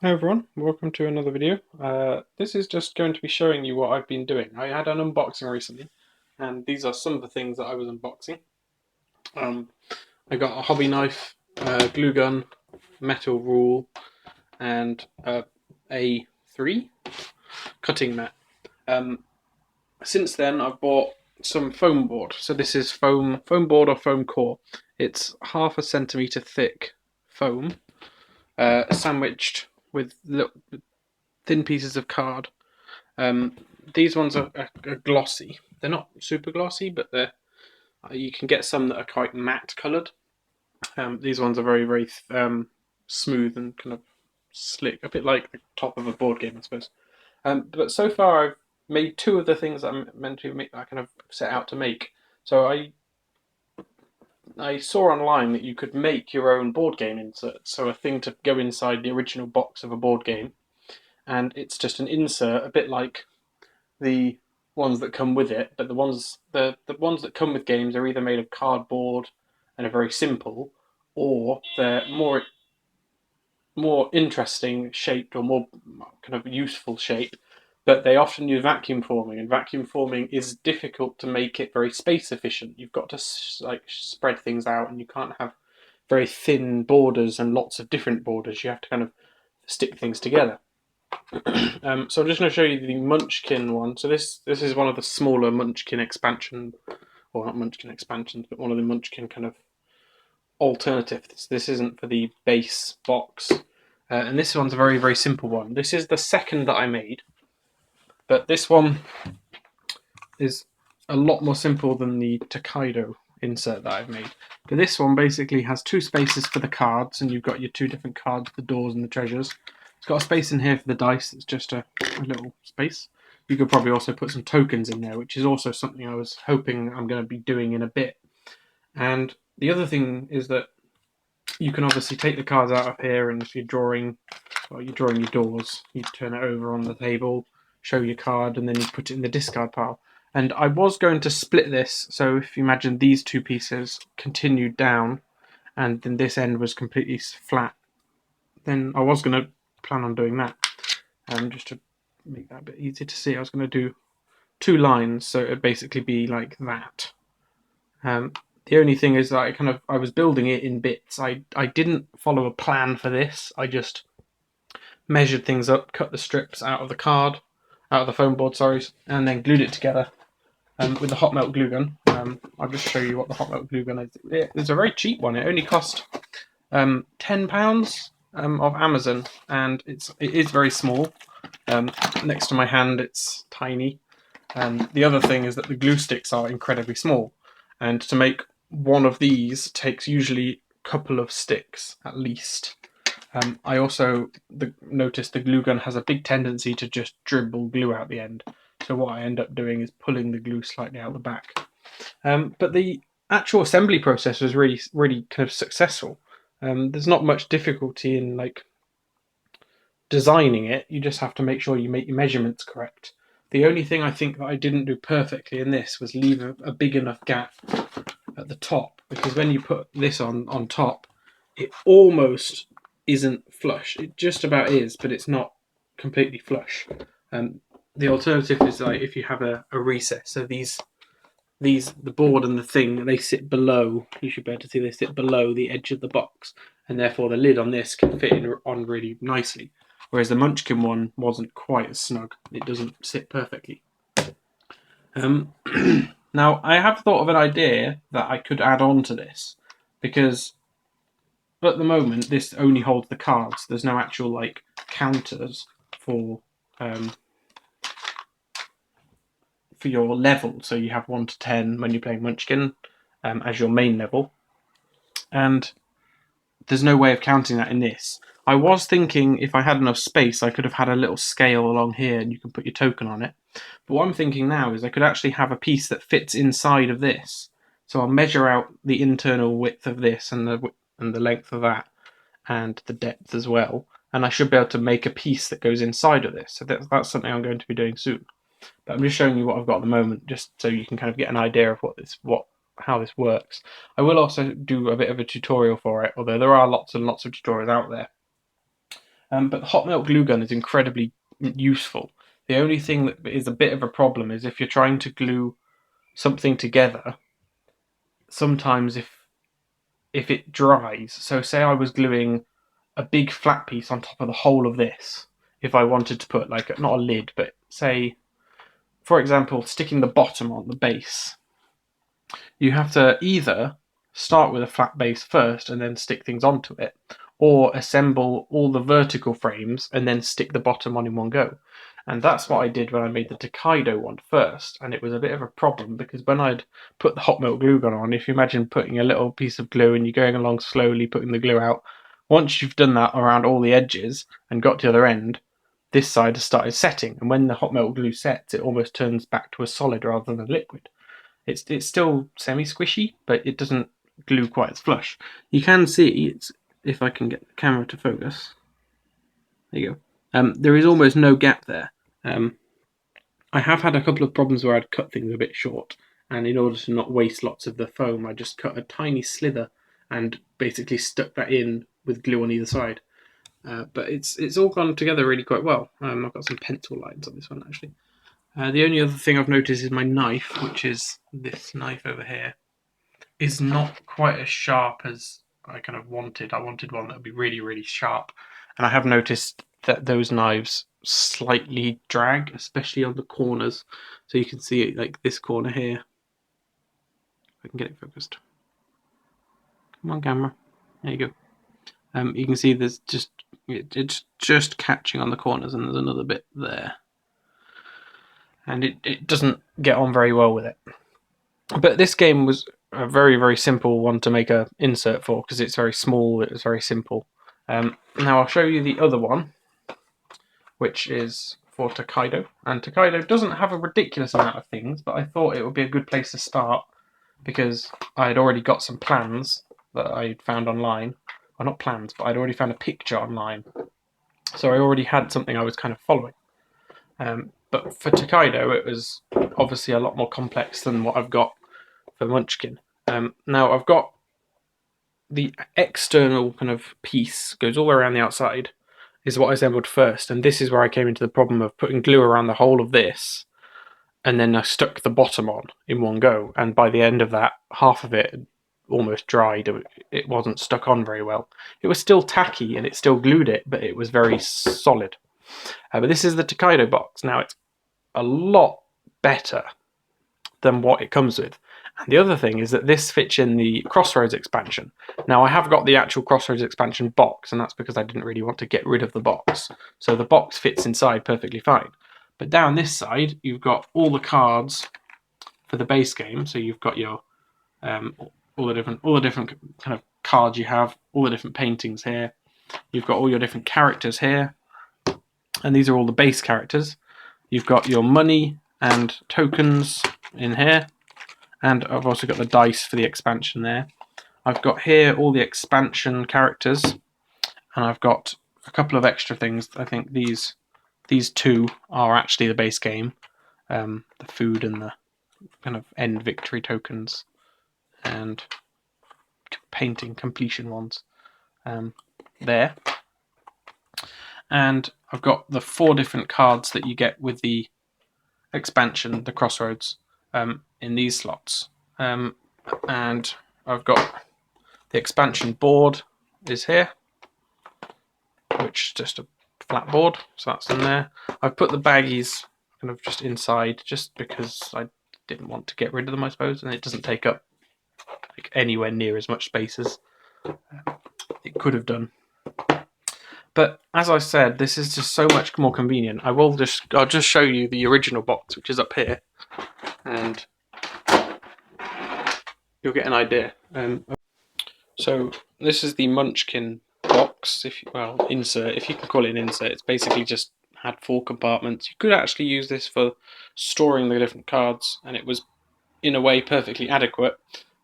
Hi everyone, welcome to another video. This is just going to be showing you what I've been doing. I had an unboxing recently, and these are some of the things that I was unboxing. Um, I got a hobby knife, glue gun, metal rule, and a A3 cutting mat. Since then, I've bought some foam board. So this is foam board or foam core. It's 0.5 centimeter thick foam, sandwiched with little thin pieces of card. Um, these ones are glossy. They're not super glossy, but you can get some that are quite matte coloured. These ones are very smooth and kind of slick, a bit like the top of a board game, I suppose. But so far, I've made two of the things that I'm meant to make. I kind of set out to make. So I saw online that you could make your own board game insert. So a thing to go inside the original box of a board game, and it's just an insert, a bit like the ones that come with it, but the ones that come with games are either made of cardboard and are very simple, or they're more interesting shaped or more kind of useful shape. But they often use vacuum forming, and vacuum forming is difficult to make it very space efficient. You've got to spread things out, and you can't have very thin borders and lots of different borders. You have to kind of stick things together. So I'm just going to show you the Munchkin one. So this is one of the smaller Munchkin expansion, or not Munchkin expansions, but one of the Munchkin kind of alternatives. This isn't for the base box, and this one's a very simple one. This is the second that I made, but this one is a lot more simple than the Tokaido insert that I've made. But this one basically has two spaces for the cards, and you've got your two different cards, the doors and the treasures. It's got a space in here for the dice. It's just a little space. You could probably also put some tokens in there, which is also something I was hoping I'm going to be doing in a bit. And the other thing is that you can obviously take the cards out of here, and if you're drawing your doors, you turn it over on the table, show your card, and then you put it in the discard pile. And I was going to split this, so if you imagine these two pieces continued down, and then this end was completely flat, then I was going to plan on doing that. Just to make that a bit easier to see, I was going to do two lines, so it'd basically be like that. The only thing is that I was building it in bits. I didn't follow a plan for this. I just measured things up, cut the strips out of the card, out of the foam board, sorry, and then glued it together with the hot melt glue gun. I'll just show you what the hot melt glue gun is. It's a very cheap one. It only cost £10 of Amazon, and it is very small. Next to my hand, it's tiny. The other thing is that the glue sticks are incredibly small, and to make one of these takes usually a couple of sticks at least. I also noticed the glue gun has a big tendency to just dribble glue out the end. So what I end up doing is pulling the glue slightly out the back. But the actual assembly process was really kind of successful. There's not much difficulty in designing it. You just have to make sure you make your measurements correct. The only thing I think that I didn't do perfectly in this was leave a big enough gap at the top, because when you put this on top, it almost isn't flush. It just about is, but it's not completely flush. The alternative is if you have a recess. So the board and the thing, they sit below. You should be able to see they sit below the edge of the box, and therefore the lid on this can fit on really nicely. Whereas the Munchkin one wasn't quite as snug. It doesn't sit perfectly. Now, I have thought of an idea that I could add on to this, because at the moment this only holds the cards. There's no actual counters for your level. So you have 1 to 10 when you're playing Munchkin as your main level, and there's no way of counting that in this. I was thinking if I had enough space, I could have had a little scale along here, and you can put your token on it. But what I'm thinking now is I could actually have a piece that fits inside of this. So I'll measure out the internal width of this and the length of that, and the depth as well. And I should be able to make a piece that goes inside of this. So that's something I'm going to be doing soon. But I'm just showing you what I've got at the moment, just so you can kind of get an idea of how this works. I will also do a bit of a tutorial for it, although there are lots and lots of tutorials out there. But the hot melt glue gun is incredibly useful. The only thing that is a bit of a problem is if you're trying to glue something together, sometimes if it dries, so say I was gluing a big flat piece on top of the whole of this, if I wanted to put like not a lid, but say for example sticking the bottom on the base, you have to either start with a flat base first and then stick things onto it, or assemble all the vertical frames and then stick the bottom on in one go. And that's what I did when I made the Tokaido one first, and it was a bit of a problem because when I'd put the hot melt glue gun on, if you imagine putting a little piece of glue and you're going along slowly putting the glue out, once you've done that around all the edges and got to the other end, this side has started setting, and when the hot melt glue sets, it almost turns back to a solid rather than a liquid. It's still semi-squishy, but it doesn't glue quite as flush. You can see, if I can get the camera to focus, there you go. There is almost no gap there. I have had a couple of problems where I'd cut things a bit short, and in order to not waste lots of the foam, I just cut a tiny slither and basically stuck that in with glue on either side. But it's all gone together really quite well. I've got some pencil lines on this one actually. The only other thing I've noticed is my knife, which is this knife over here, is not quite as sharp as I kind of wanted. I wanted one that would be really, really sharp. And I have noticed that those knives slightly drag, especially on the corners. So you can see it like this corner here. If I can get it focused. Come on, camera. There you go. You can see there's it's just catching on the corners, and there's another bit there. And it doesn't get on very well with it. But this game was a very, very simple one to make an insert for because it's very small, it was very simple. Now I'll show you the other one, which is for Tokaido. And Tokaido doesn't have a ridiculous amount of things, but I thought it would be a good place to start because I had already got some plans that I'd found online. Well, not plans, but I'd already found a picture online. So I already had something I was kind of following. But for Tokaido, it was obviously a lot more complex than what I've got for Munchkin. Now I've got the external kind of piece goes all around the outside is what I assembled first, and this is where I came into the problem of putting glue around the whole of this, and then I stuck the bottom on in one go, and by the end of that, half of it almost dried. It wasn't stuck on very well. It was still tacky and it still glued it, but it was very solid. But this is the Tokaido box. Now it's a lot better than what it comes with. And the other thing is that this fits in the Crossroads expansion. Now I have got the actual Crossroads expansion box, and that's because I didn't really want to get rid of the box. So the box fits inside perfectly fine. But down this side, you've got all the cards for the base game. So you've got your all the different kind of cards you have, all the different paintings here. You've got all your different characters here, and these are all the base characters. You've got your money and tokens in here, and I've also got the dice for the expansion there. I've got here all the expansion characters, and I've got a couple of extra things. I think these two are actually the base game, the food and the kind of end victory tokens and painting completion ones there. And I've got the 4 different cards that you get with the expansion, the Crossroads, in these slots. And I've got the expansion board is here, which is just a flat board, so that's in there. I've put the baggies kind of just inside, just because I didn't want to get rid of them, I suppose, and it doesn't take up like anywhere near as much space as it could have done. But as I said, this is just so much more convenient. I'll just show you the original box, which is up here, and you'll get an idea. So this is the Munchkin box, insert, if you can call it an insert. It's basically just had 4 compartments. You could actually use this for storing the different cards, and it was in a way perfectly adequate,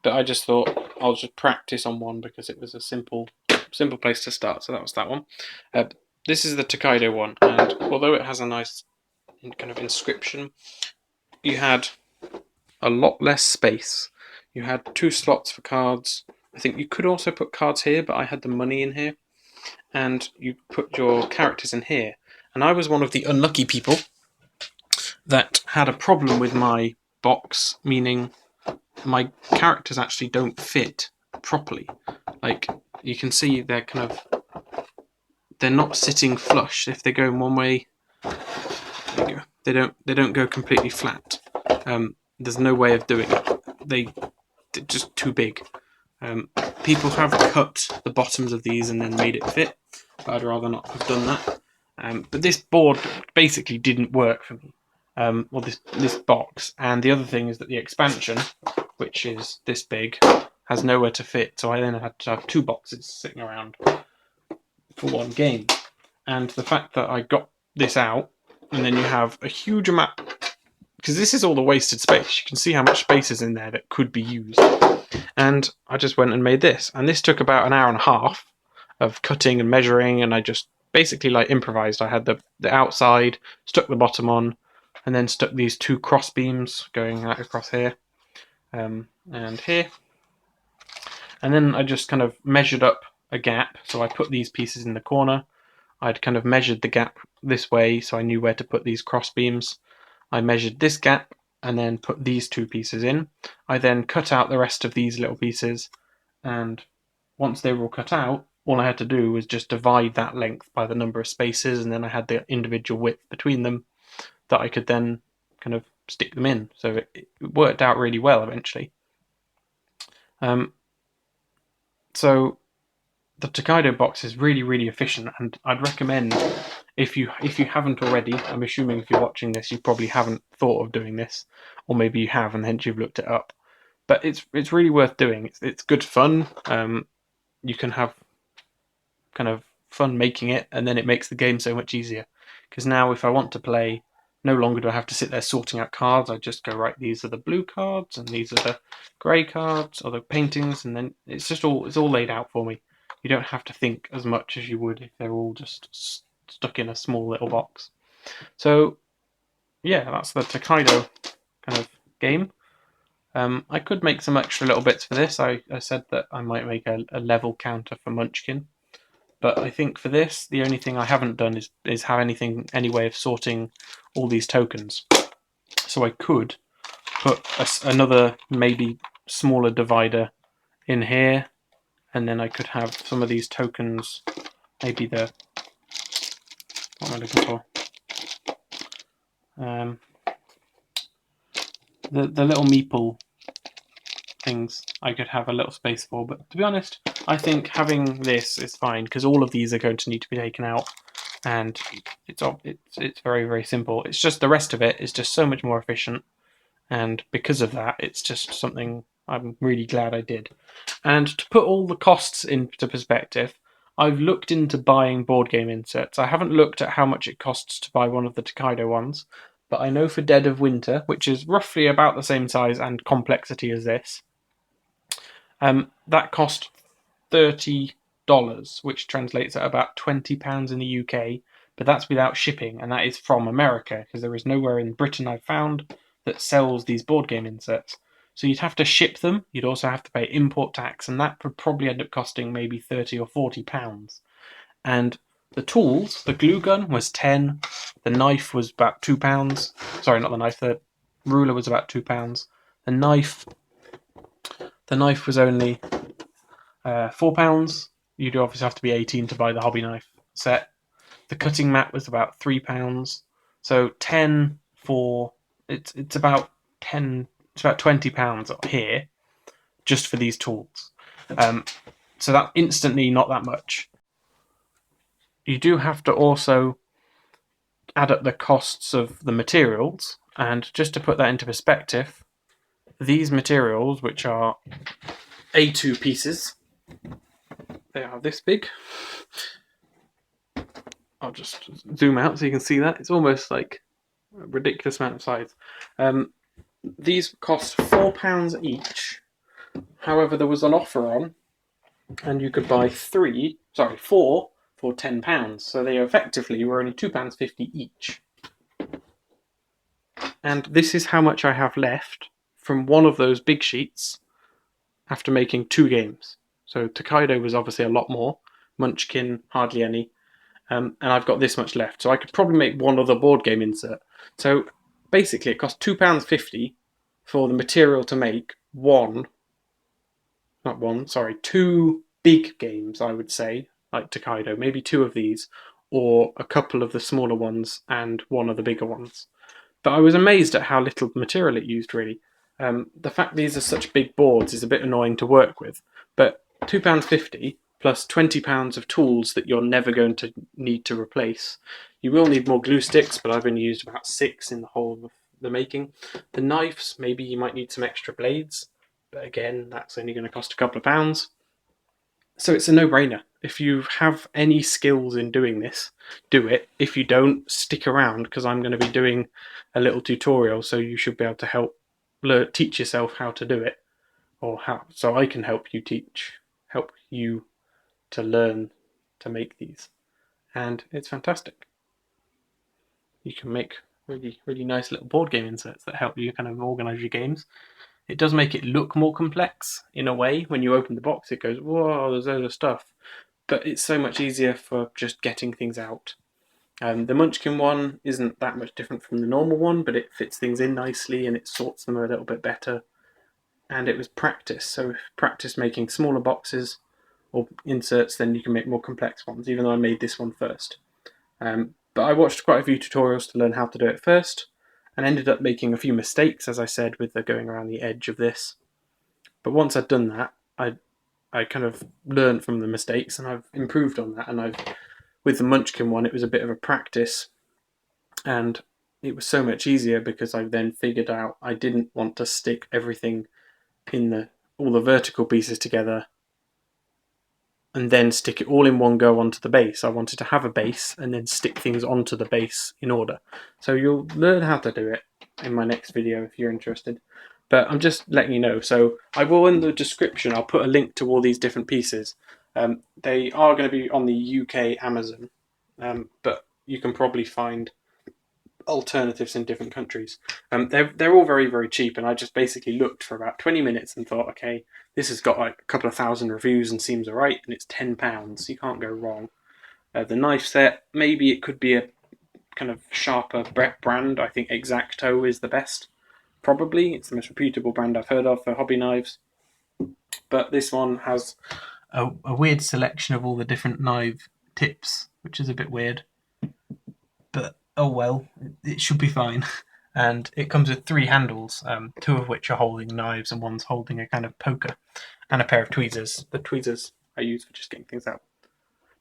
but I just thought I'll just practice on one because it was a simple place to start. So that was that one. This is the Tokaido one, and although it has a nice kind of inscription, you had a lot less space. You had 2 slots for cards. I think you could also put cards here, but I had the money in here. and you put your characters in here. And I was one of the unlucky people that had a problem with my box, meaning my characters actually don't fit properly. Like, you can see they're not sitting flush. If they're going one way, there you go. They don't go completely flat. There's no way of doing it. They're just too big. People have cut the bottoms of these and then made it fit, but I'd rather not have done that. But this board basically didn't work for me. Well, this box, and the other thing is that the expansion, which is this big, has nowhere to fit. So I then had to have 2 boxes sitting around for one game. And the fact that I got this out, and then you have a huge amount, because this is all the wasted space. You can see how much space is in there that could be used. And I just went and made this, and this took about an hour and a half of cutting and measuring, and I just basically like improvised. I had the outside, stuck the bottom on, and then stuck these 2 cross beams going out across here and here. And then I just kind of measured up a gap. So I put these pieces in the corner. I'd kind of measured the gap this way, so I knew where to put these cross beams. I measured this gap and then put these 2 pieces in. I then cut out the rest of these little pieces, and once they were all cut out, all I had to do was just divide that length by the number of spaces, and then I had the individual width between them that I could then kind of stick them in. So it worked out really well eventually. So the Tokaido box is really, really efficient, and I'd recommend, if you haven't already, I'm assuming if you're watching this you probably haven't thought of doing this, or maybe you have and hence you've looked it up. But it's really worth doing. It's good fun. You can have kind of fun making it, and then it makes the game so much easier. Because now if I want to play, no longer do I have to sit there sorting out cards. I just go, right, these are the blue cards and these are the grey cards or the paintings, and then it's all laid out for me. You don't have to think as much as you would if they're all just stuck in a small little box. So yeah, that's the Tokaido kind of game. I could make some extra little bits for this. I said that I might make a level counter for Munchkin, but I think for this, the only thing I haven't done is have any way of sorting all these tokens. So I could put another maybe smaller divider in here, and then I could have some of these tokens, maybe what am I looking for? The little meeple things I could have a little space for, but to be honest, I think having this is fine, because all of these are going to need to be taken out, and it's very, very simple. It's just the rest of it is just so much more efficient, and because of that, it's just something I'm really glad I did. And to put all the costs into perspective, I've looked into buying board game inserts. I haven't looked at how much it costs to buy one of the Tokaido ones, but I know for Dead of Winter, which is roughly about the same size and complexity as this, that cost $30, which translates at about £20 in the UK, but that's without shipping, and that is from America, because there is nowhere in Britain I've found that sells these board game inserts. So you'd have to ship them, you'd also have to pay import tax, and that would probably end up costing maybe £30 or £40. And the tools, the glue gun was 10, the knife was about £2. Sorry, not the knife, the ruler was about £2. The knife was only £4. You do obviously have to be 18 to buy the hobby knife set. The cutting mat was about £3. So 10 for it's about 10. It's about £20 here, just for these tools. So that instantly not that much. You do have to also add up the costs of the materials, and just to put that into perspective, these materials, which are A2 pieces, they are this big. I'll just zoom out so you can see that. It's almost like a ridiculous amount of size. These cost £4 each. However, there was an offer on, and you could buy four for £10. So they effectively were only £2.50 each. And this is how much I have left from one of those big sheets after making 2 games. So Tokaido was obviously a lot more, Munchkin, hardly any. And I've got this much left, so I could probably make one other board game insert. So basically, it costs £2.50 for the material to make two big games, I would say, like Tokaido, maybe two of these, or a couple of the smaller ones and one of the bigger ones. But I was amazed at how little material it used, really. The fact these are such big boards is a bit annoying to work with, but £2.50 plus £20 of tools that you're never going to need to replace. You will need more glue sticks, but I've only used about 6 in the whole of the making. The knives, maybe you might need some extra blades, but again, that's only going to cost a couple of pounds. So it's a no-brainer. If you have any skills in doing this, do it. If you don't, stick around, because I'm going to be doing a little tutorial, so you should be able to teach yourself how to do it, or so I can help you to learn to make these. And it's fantastic. You can make really, really nice little board game inserts that help you kind of organize your games. It does make it look more complex in a way. When you open the box, it goes, whoa, there's loads of stuff. But it's so much easier for just getting things out. The Munchkin one isn't that much different from the normal one, but it fits things in nicely and it sorts them a little bit better. And it was practice. So practice making smaller boxes or inserts, then you can make more complex ones, even though I made this one first. But I watched quite a few tutorials to learn how to do it first, and ended up making a few mistakes, as I said, with the going around the edge of this. But once I'd done that, I kind of learned from the mistakes, and I've improved on that. And with the Munchkin one, it was a bit of a practice, and it was so much easier because I then figured out I didn't want to stick everything in all the vertical pieces together and then stick it all in one go onto the base. I wanted to have a base and then stick things onto the base in order. So you'll learn how to do it in my next video if you're interested. But I'm just letting you know. So I will, in the description, I'll put a link to all these different pieces. They are going to be on the UK Amazon, but you can probably find alternatives in different countries. They're all very, very cheap, and I just basically looked for about 20 minutes and thought, okay, this has got like a couple of thousand reviews and seems alright, and it's £10. You can't go wrong. The knife set, maybe it could be a kind of sharper brand. I think X-Acto is the best. Probably. It's the most reputable brand I've heard of for hobby knives. But this one has a weird selection of all the different knife tips, which is a bit weird. But oh well, it should be fine. And it comes with 3 handles, 2 of which are holding knives and one's holding a kind of poker, and a pair of tweezers. The tweezers I use for just getting things out.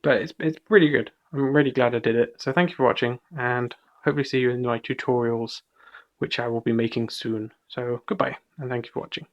But it's really good. I'm really glad I did it. So thank you for watching, and hopefully see you in my tutorials, which I will be making soon. So goodbye, and thank you for watching.